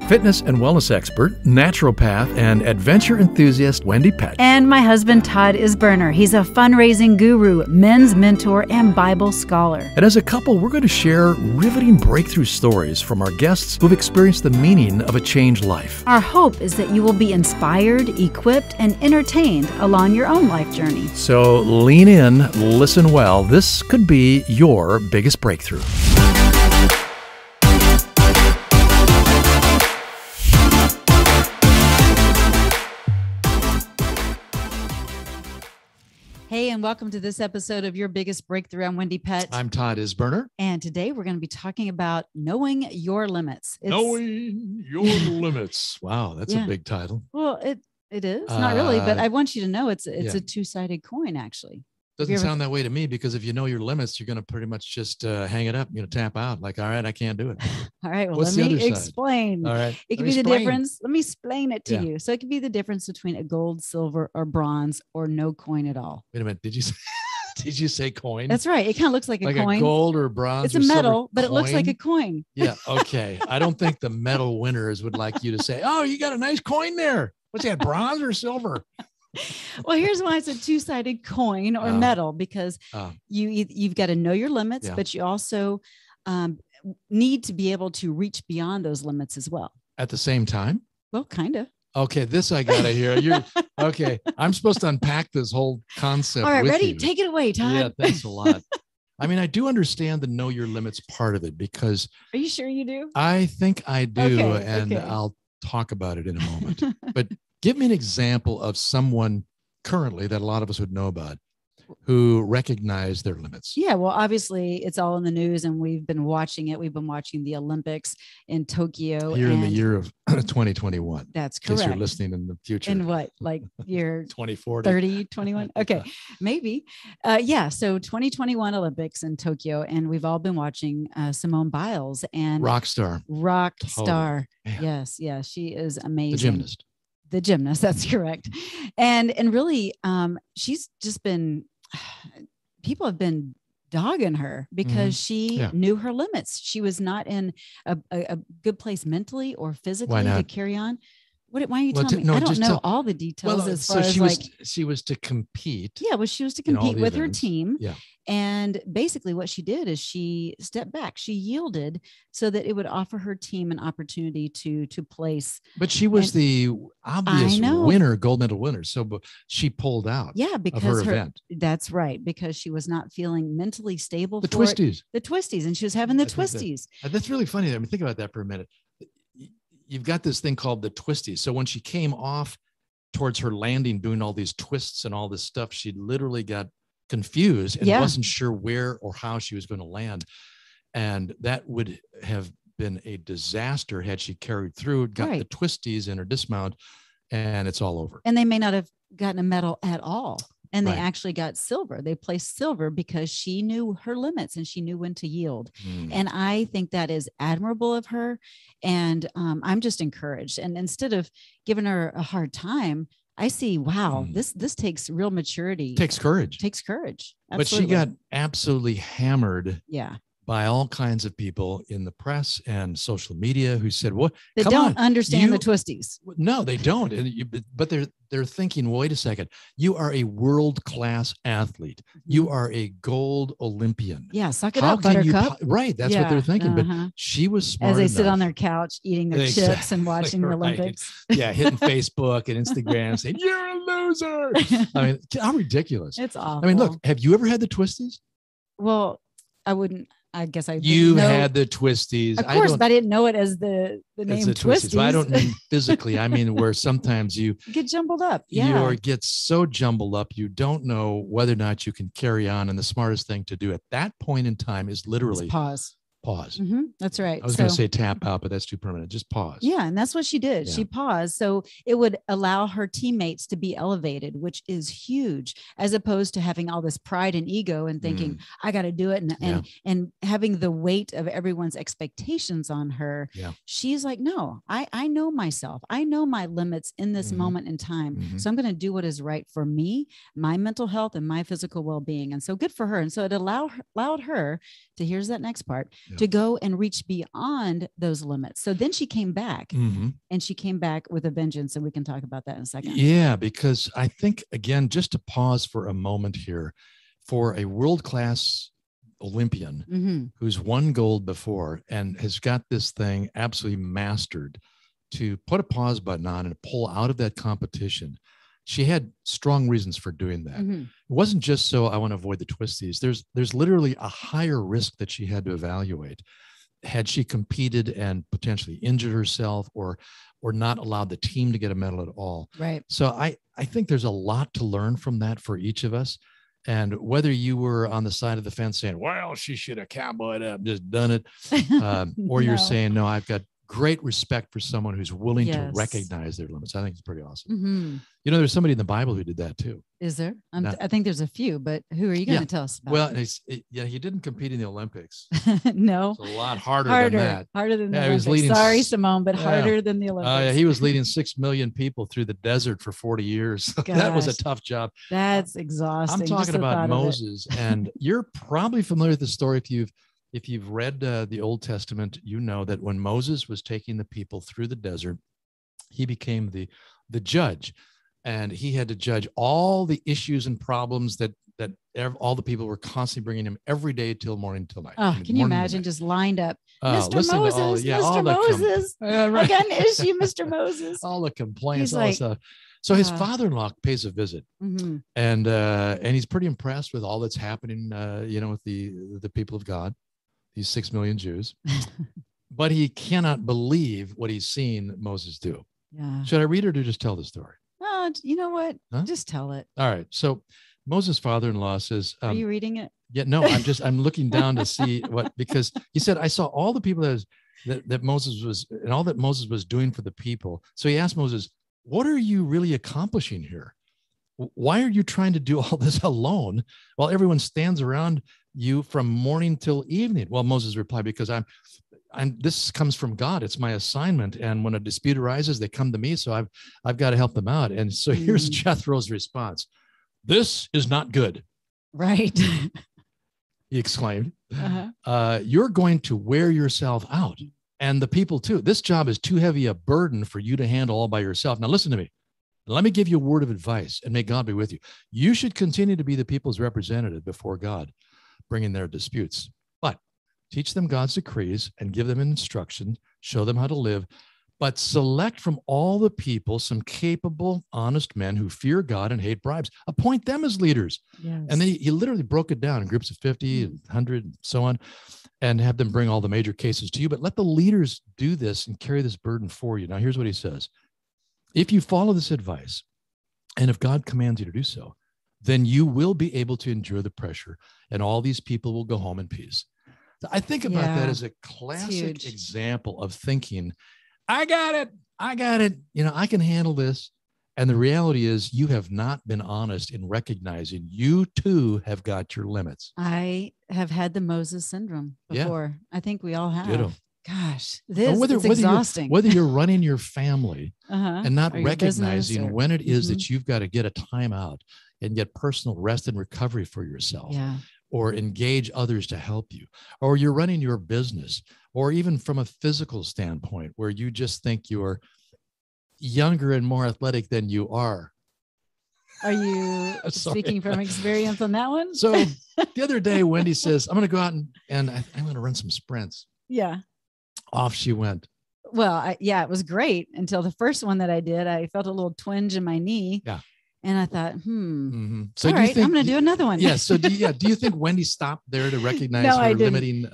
fitness and wellness expert, naturopath, and adventure enthusiast Wendie Peck. And my husband, Todd, is Burner. He's a fundraising guru, men's mentor, and Bible scholar. And as a couple, we're going to share riveting breakthrough stories from our guests who've experienced the meaning of a changed life. Our hope is that you will be inspired, equipped, and entertained along your own life journey. So lean in, listen well. This could be your biggest breakthrough. Hey, and welcome to this episode of Your Biggest Breakthrough. I'm Wendie Peck. I'm Todd Burner. And today we're going to be talking about knowing your limits. Knowing your limits. Wow, that's a big title. Well, it is not really, but I want you to know it's a two-sided coin, actually. Doesn't sound that way to me, because if you know your limits, you're going to pretty much just hang it up, tap out like, all right, I can't do it. All right. Well, What's let me explain. All right. It could be the difference. Let me explain it to you. So it could be the difference between a gold, silver, or bronze, or no coin at all. Wait a minute. Did you say coin? That's right. It kind of looks like a coin. A gold or bronze. It's a metal, but it looks like a coin. Yeah. Okay. I don't think the medal winners would like you to say, oh, you got a nice coin there. What's that, bronze or silver? Well, here's why it's a two-sided coin or metal, because you've got to know your limits, but you also need to be able to reach beyond those limits as well. At the same time? Well, kind of. Okay, this I gotta hear. Okay. I'm supposed to unpack this whole concept. All right, with ready? you. Take it away, Todd. Yeah, thanks a lot. I mean, I do understand the know your limits part of it, because are you sure you do? I think I do, I'll talk about it in a moment. But give me an example of someone currently that a lot of us would know about who recognize their limits. Yeah, well, obviously it's all in the news, and we've been watching it. We've been watching the Olympics in Tokyo. Here in the year of 2021. That's correct. In case you're listening in the future. In what, like year 2040? 30, 21? Okay, maybe. So 2021 Olympics in Tokyo, and we've all been watching Simone Biles and rock star. Man. Yes, she is amazing. The gymnast, that's correct. And really, she's just been, people have been dogging her because she knew her limits. She was not in a good place mentally or physically to carry on. Why are you telling me? No, I don't know all the details she was to compete. Yeah, well, she was to compete with events. Her team. Yeah. And basically what she did is she stepped back. She yielded so that it would offer her team an opportunity to place. But she was the obvious winner, gold medal winner. So she pulled out because of her event. That's right. Because she was not feeling mentally stable. The twisties. And she was having the twisties. That's really funny. I mean, think about that for a minute. You've got this thing called the twisties. So when she came off towards her landing, doing all these twists and all this stuff, she literally got confused and wasn't sure where or how she was going to land. And that would have been a disaster had she carried through, got the twisties in her dismount, and it's all over. And they may not have gotten a medal at all. And they actually got silver. They placed silver because she knew her limits and she knew when to yield. And I think that is admirable of her. And I'm just encouraged. And instead of giving her a hard time, I see, wow, this takes real maturity. Takes courage. Absolutely. But she got absolutely hammered. Yeah. By all kinds of people in the press and social media who said, "What? They don't understand the twisties." No, they don't. But they're thinking, wait a second, you are a world-class athlete. You are a gold Olympian. Yeah, suck it up, Buttercup. Right, that's what they're thinking. But she was smart as they enough. Sit on their couch eating their chips and watching the Olympics. Yeah, hitting Facebook and Instagram, saying you're a loser. I mean, how ridiculous! It's awful. I mean, look, have you ever had the twisties? Well, I wouldn't. I guess you had the twisties. Of course, but I didn't know it as the name twisties. But I don't mean physically. I mean where sometimes you get jumbled up. Yeah. Or get so jumbled up you don't know whether or not you can carry on. And the smartest thing to do at that point in time is literally pause. That's right. I was going to say tap out, but that's too permanent. Just pause. Yeah. And that's what she did. Yeah. She paused. So it would allow her teammates to be elevated, which is huge, as opposed to having all this pride and ego and thinking, I got to do it. And having the weight of everyone's expectations on her. Yeah. She's like, no, I know myself. I know my limits in this moment in time. So I'm going to do what is right for me, my mental health and my physical well-being. And so good for her. And so it allowed her to, here's that next part, to go and reach beyond those limits. So then she came back and she came back with a vengeance. And we can talk about that in a second. Yeah, because I think, again, just to pause for a moment here, for a world-class Olympian who's won gold before and has got this thing absolutely mastered, to put a pause button on and pull out of that competition, she had strong reasons for doing that. It wasn't just so I want to avoid the twisties. There's literally a higher risk that she had to evaluate. Had she competed and potentially injured herself or not allowed the team to get a medal at all. Right. So I think there's a lot to learn from that for each of us. And whether you were on the side of the fence saying, well, she should have cowboyed up, just done it, or you're saying, no, I've got great respect for someone who's willing to recognize their limits. I think it's pretty awesome. You know, there's somebody in the Bible who did that too. Is there? I think there's a few, but who are you going to tell us about? Well, he didn't compete in the Olympics. No. It's a lot harder than that. Harder than the Olympics. He was leading, sorry, Simone, but harder than the Olympics. He was leading 6 million people through the desert for 40 years. That was a tough job. That's exhausting. I'm talking about Moses, and you're probably familiar with the story if you've read the Old Testament. You know that when Moses was taking the people through the desert, he became the judge. And he had to judge all the issues and problems that all the people were constantly bringing him every day till morning till night. Oh, can you imagine just lined up? Mr. Moses, Mr. Moses. I got an issue, Mr. Moses. All the complaints, all the stuff. So his father-in-law pays a visit, and he's pretty impressed with all that's happening, with the people of God, these 6 million Jews. But he cannot believe what he's seen Moses do. Yeah. Should I read it or just tell the story? You know what? Huh? Just tell it. All right. So Moses' father-in-law says, are you reading it? Yeah, no, I'm looking down to see because he said, I saw all the people that Moses was, and all that Moses was doing for the people. So he asked Moses, what are you really accomplishing here? Why are you trying to do all this alone while everyone stands around you from morning till evening? Well, Moses replied, because this comes from God. It's my assignment. And when a dispute arises, they come to me. So I've got to help them out. And so here's Jethro's response. This is not good. Right. He exclaimed, you're going to wear yourself out, and the people too. This job is too heavy a burden for you to handle all by yourself. Now listen to me. Let me give you a word of advice, and may God be with you. You should continue to be the people's representative before God, bringing their disputes. But teach them God's decrees and give them instruction, show them how to live, but select from all the people some capable, honest men who fear God and hate bribes. Appoint them as leaders. Yes. And then he literally broke it down in groups of 50, 100, and so on, and have them bring all the major cases to you. But let the leaders do this and carry this burden for you. Now, here's what he says. If you follow this advice, and if God commands you to do so, then you will be able to endure the pressure, and all these people will go home in peace. So I think about that as a classic example of thinking, I got it. I can handle this. And the reality is you have not been honest in recognizing you too have got your limits. I have had the Moses syndrome before. I think we all have. Ditto. Gosh, it's exhausting. Whether you're running your family and not recognizing when it is that you've got to get a timeout and get personal rest and recovery for yourself. Yeah. Or engage others to help you, or you're running your business, or even from a physical standpoint where you just think you're younger and more athletic than you are. Are you speaking from experience on that one? So the other day, Wendie says, I'm going to go out and I'm going to run some sprints. Yeah. Off she went. Well, it was great until the first one that I did. I felt a little twinge in my knee. Yeah. And I thought, So all right, I'm going to do another one. Yeah. So do you think Wendie stopped there to recognize her limiting,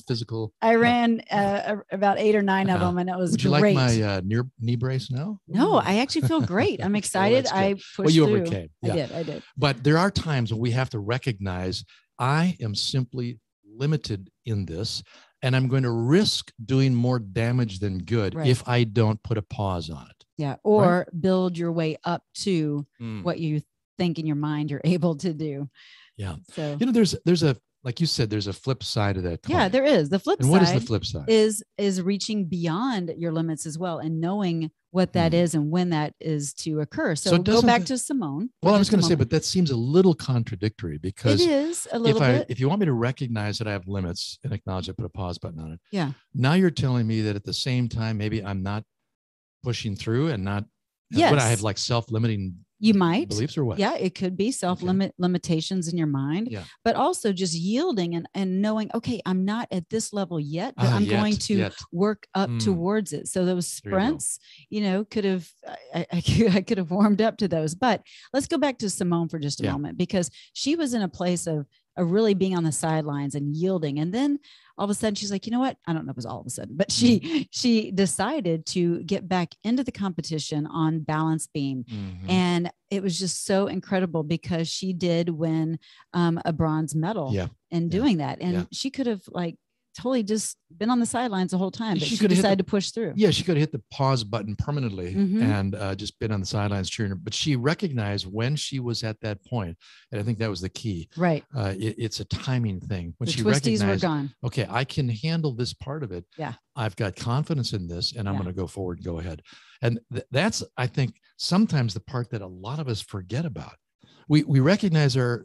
physical? I ran about 8 or 9 of them, and it was Would you great. like my knee brace now? No, I actually feel great. I'm excited. I pushed you through. Overcame. Yeah. I did. But there are times when we have to recognize I am simply limited in this, and I'm going to risk doing more damage than good if I don't put a pause on it. Yeah. Or build your way up to what you think in your mind you're able to do. Yeah. So, there's a like you said, there's a flip side of that coin. Yeah, there is. The flip and side. What is the flip side? Is reaching beyond your limits as well, and knowing what that is and when that is to occur. So go back to Simone. Well, I was going to say, but that seems a little contradictory, because it is a little bit. If you want me to recognize that I have limits and acknowledge it, put a pause button on it. Yeah. Now you're telling me that at the same time, maybe I'm not pushing through and not. Yes. What I have, like self-limiting. You might beliefs or what? Yeah, it could be limitations in your mind, but also just yielding and knowing, okay, I'm not at this level yet, but I'm going to work up towards it. So those sprints, could have, I could have warmed up to those. But let's go back to Simone for just a moment, because she was in a place of really being on the sidelines and yielding. And then all of a sudden she's like, you know what? I don't know if it was all of a sudden, but she decided to get back into the competition on balance beam. And it was just so incredible, because she did win a bronze medal in doing that. And she could have totally just been on the sidelines the whole time, but she decided to push through. Yeah, she could have hit the pause button permanently and just been on the sidelines cheering her. But she recognized when she was at that point, and I think that was the key. Right. It's a timing thing. When she recognized, were gone. Okay, I can handle this part of it. Yeah. I've got confidence in this, and I'm going to go forward and go ahead. And that's, I think, sometimes the part that a lot of us forget about. We recognize our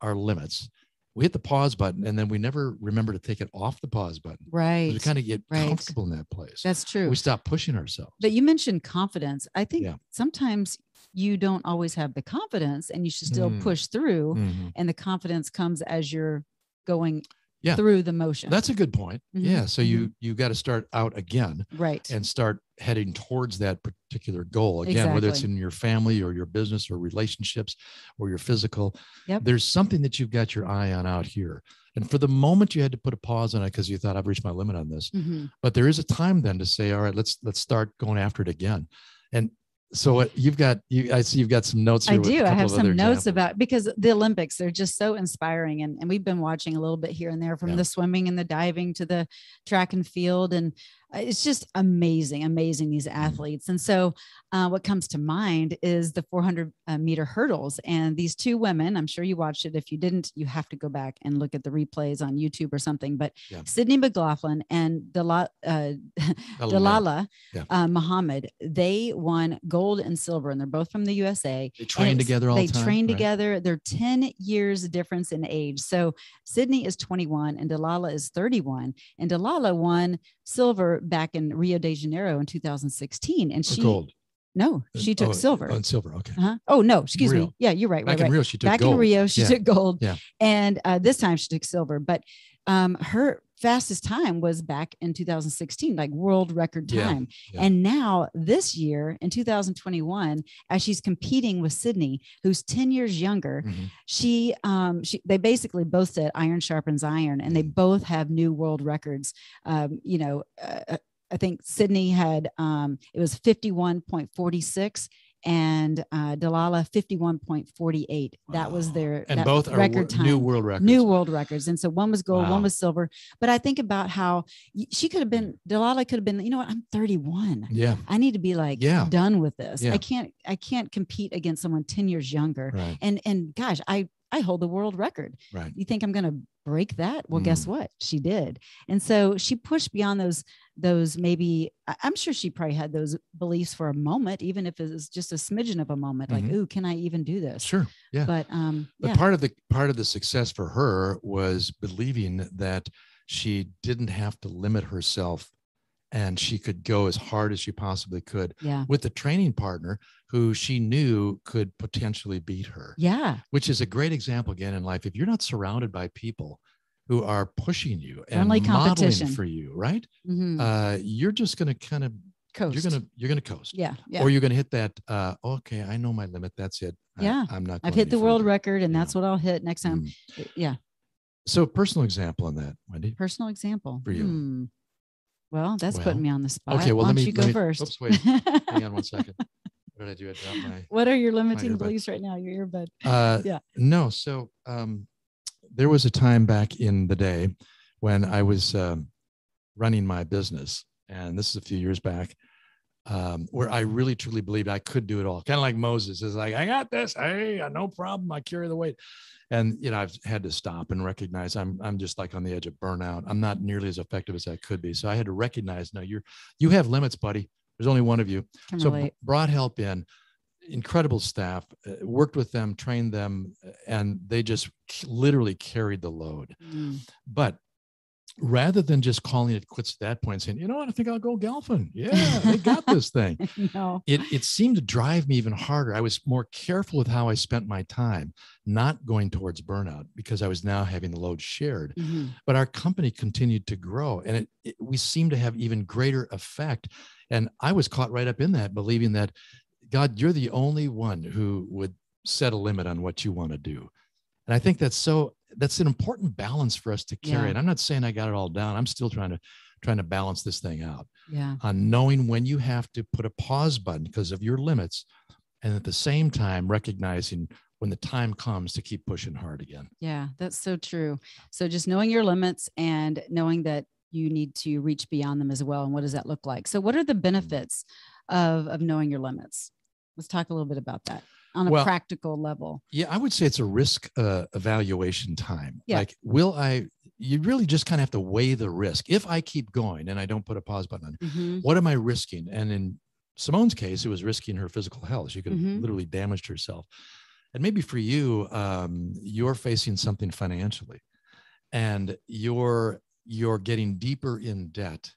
limits. We hit the pause button, and then we never remember to take it off the pause button. Right. We kind of get comfortable in that place. That's true. We stop pushing ourselves. But you mentioned confidence. I think sometimes you don't always have the confidence, and you should still push through. And the confidence comes as you're going through the motion. That's a good point. Yeah. So you got to start out again. Right. And start heading towards that particular goal again, whether it's in your family or your business or relationships or your physical. There's something that you've got your eye on out here. And for the moment you had to put a pause on it because you thought, I've reached my limit on this. But there is a time then to say, all right, let's start going after it again. And so I see you've got some notes here. I do. I have some notes about, because the Olympics, they're just so inspiring. And we've been watching a little bit here and there, from the swimming and the diving to the track and field. And it's just amazing, these athletes. And so what comes to mind is the 400 meter hurdles. And these two women, I'm sure you watched it. If you didn't, you have to go back and look at the replays on YouTube or something. But Sydney McLaughlin and Dalilah Muhammad, they won gold and silver, and they're both from the USA. They train together all the time. They train together. They're 10 years difference in age. So Sydney is 21 and Dalilah is 31. And Dalilah won silver back in Rio de Janeiro in 2016. And she gold. No, she took silver. Oh, silver. Okay. Oh, no, excuse me. Yeah, you're right. Back in Rio, she took gold. Back in Rio, she took gold. Yeah. And this time she took silver. But her fastest time was back in 2016, like world record time. And now this year in 2021, as she's competing with Sydney, who's 10 years younger, they basically both said iron sharpens iron, and they both have new world records. I think Sydney had, it was 51.46 and Dalilah 51.48. That was their both record time. New world records. And so one was gold, one was silver. But I think about how Dalilah could have been, you know what, I'm 31. Yeah. I need to be done with this. Yeah. I can't compete against someone 10 years younger. Right. And gosh, I hold the world record. Right. You think I'm going to break that? Well, guess what? She did. And so she pushed beyond those maybe, I'm sure she probably had those beliefs for a moment, even if it was just a smidgen of a moment, like, ooh, can I even do this? Sure. Yeah. But part of the success for her was believing that she didn't have to limit herself, and she could go as hard as she possibly could with a training partner who she knew could potentially beat her. Yeah. Which is a great example again in life. If you're not surrounded by people who are pushing you and modeling for you, right? You're just going to kind of coast. You're going to coast. Yeah. Or you're going to hit that, okay, I know my limit. That's it. I'm not going I've hit the world record, and that's what I'll hit next time. Yeah. So personal example on that, Wendy. Personal example. For you. Well, that's putting me on the spot. Okay, well, why don't you go first? Oops, wait. Hang on one second. What did I do? I dropped my. What are your limiting beliefs right now? Your earbud. No. So there was a time back in the day when I was running my business, and this is a few years back. where I really truly believed I could do it all. Kind of like Moses is like, I got this. Hey, no problem. I carry the weight. And, I've had to stop and recognize I'm just like on the edge of burnout. I'm not nearly as effective as I could be. So I had to recognize, no, you have limits, buddy. There's only one of you. So brought help in, incredible staff, worked with them, trained them, and they just literally carried the load. But rather than just calling it quits at that point and saying, you know what, I think I'll go golfing. Yeah, they got this thing. No. It seemed to drive me even harder. I was more careful with how I spent my time, not going towards burnout because I was now having the load shared. But our company continued to grow, and we seemed to have even greater effect. And I was caught right up in that, believing that, God, you're the only one who would set a limit on what you want to do. And I think that's an important balance for us to carry. And I'm not saying I got it all down. I'm still trying to balance this thing out. On knowing when you have to put a pause button because of your limits, and at the same time recognizing when the time comes to keep pushing hard again. Yeah, that's so true. So just knowing your limits and knowing that you need to reach beyond them as well. And what does that look like? So what are the benefits of knowing your limits? Let's talk a little bit about that on a practical level. Yeah, I would say it's a risk evaluation time. Yeah. Like, you really just kind of have to weigh the risk. If I keep going and I don't put a pause button on, what am I risking? And in Simone's case, it was risking her physical health. She could have literally damaged herself. And maybe for you, you're facing something financially and you're getting deeper in debt.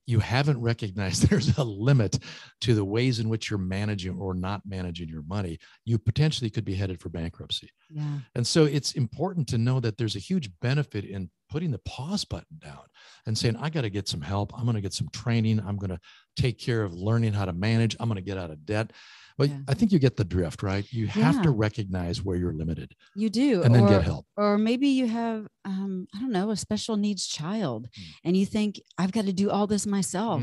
You haven't recognized there's a limit to the ways in which you're managing or not managing your money. You potentially could be headed for bankruptcy. Yeah. And so it's important to know that there's a huge benefit in putting the pause button down and saying, I got to get some help. I'm going to get some training. I'm going to take care of learning how to manage. I'm going to get out of debt. But I think you get the drift, right? You have to recognize where you're limited. You do. And then get help. Or maybe you have, I don't know, a special needs child and you think I've got to do all this myself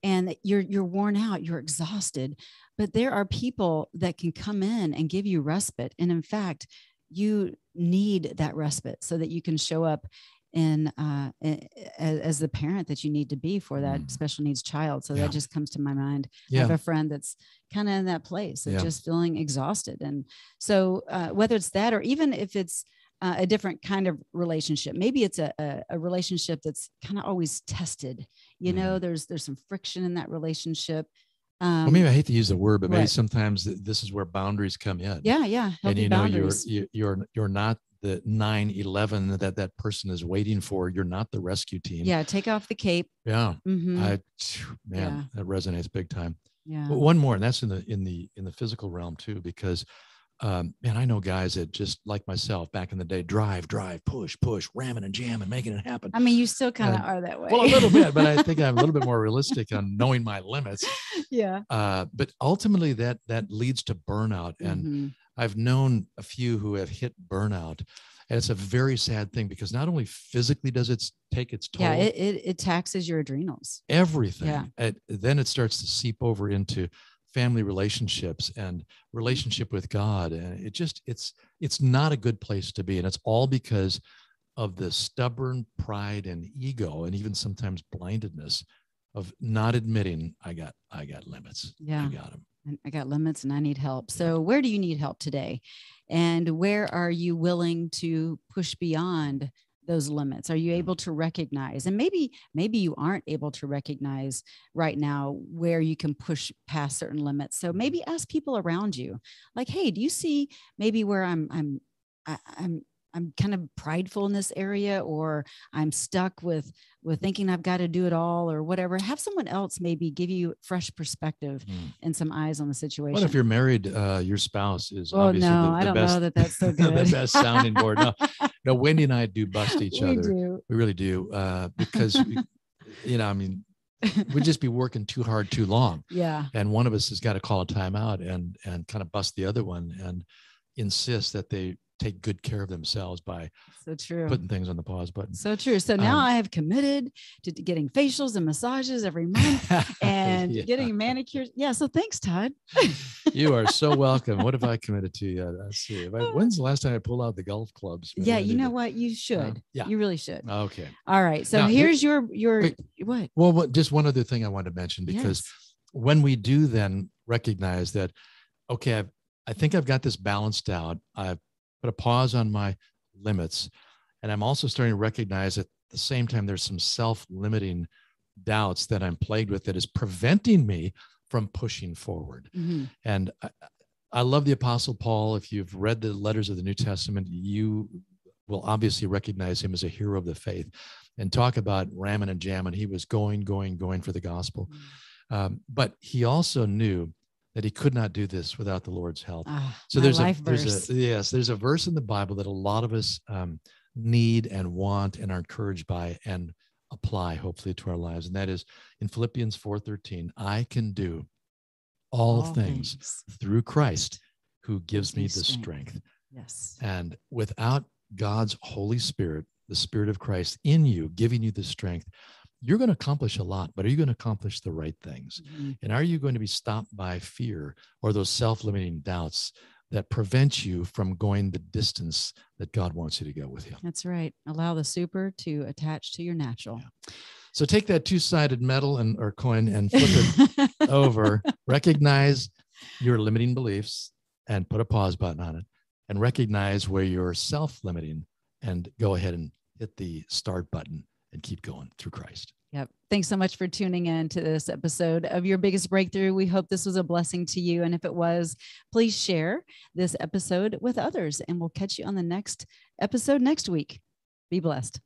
and you're worn out, you're exhausted, but there are people that can come in and give you respite. And in fact, you need that respite so that you can show up as the parent that you need to be for that special needs child. So that just comes to my mind. I have a friend that's kind of in that place of just feeling exhausted. And so whether it's that, or even if it's a different kind of relationship, maybe it's a relationship that's kind of always tested, there's some friction in that relationship. Well, maybe I hate to use the word, but maybe sometimes this is where boundaries come in. Yeah. And you're not the 9/11 that person is waiting for. You're not the rescue team. Yeah. Take off the cape. Yeah. That resonates big time. Yeah. But one more, and that's in the physical realm too, because I know guys that just like myself back in the day, drive, push, ramming and jamming, making it happen. I mean, you still kind of are that way. Well, a little bit, but I think I'm a little bit more realistic on knowing my limits. Yeah. But ultimately that leads to burnout. And I've known a few who have hit burnout, and it's a very sad thing because not only physically does it take its toll. Yeah, it taxes your adrenals. Everything. Yeah. Then it starts to seep over into family relationships and relationship with God. And it's not a good place to be. And it's all because of the stubborn pride and ego, and even sometimes blindedness of not admitting I got limits. Yeah. I got them. I got limits and I need help. So where do you need help today? And where are you willing to push beyond those limits? Are you able to recognize? And maybe you aren't able to recognize right now where you can push past certain limits. So maybe ask people around you, like, hey, do you see maybe where I'm kind of prideful in this area, or I'm stuck with thinking I've got to do it all or whatever. Have someone else maybe give you fresh perspective and some eyes on the situation. What if you're married? Your spouse is obviously I don't know that's so good. The best sounding board. No, Wendy and I do bust each other. Do. We really do. Because we'd just be working too hard, too long. Yeah. And one of us has got to call a timeout and kind of bust the other one and insist that they take good care of themselves by putting things on the pause button. So true. So now I have committed to getting facials and massages every month and getting manicures. Yeah. So thanks, Todd. You are so welcome. What have I committed to? Let's see. When's the last time I pulled out the golf clubs? Yeah. You know what? You should. You really should. Okay. All right. So now, here's your wait, what? Well, just one other thing I wanted to mention, because when we do then recognize that, okay, I think I've got this balanced out. I've put a pause on my limits. And I'm also starting to recognize at the same time, there's some self-limiting doubts that I'm plagued with that is preventing me from pushing forward. Mm-hmm. And I love the Apostle Paul. If you've read the letters of the New Testament, you will obviously recognize him as a hero of the faith, and talk about ramming and jamming. He was going for the gospel. Mm-hmm. But he also knew that he could not do this without the Lord's help. So there's a verse in the Bible that a lot of us need and want and are encouraged by and apply hopefully to our lives. And that is in Philippians 4:13, I can do all things through Christ who gives me the strength. Yes. And without God's Holy Spirit, the Spirit of Christ in you, giving you the strength, you're going to accomplish a lot, but are you going to accomplish the right things? Mm-hmm. And are you going to be stopped by fear or those self-limiting doubts that prevent you from going the distance that God wants you to go with him? That's right. Allow the super to attach to your natural. Yeah. So take that two-sided metal or coin and flip it over, recognize your limiting beliefs and put a pause button on it, and recognize where you're self-limiting and go ahead and hit the start button and keep going through Christ. Yep. Thanks so much for tuning in to this episode of Your Biggest Breakthrough. We hope this was a blessing to you. And if it was, please share this episode with others, and we'll catch you on the next episode next week. Be blessed.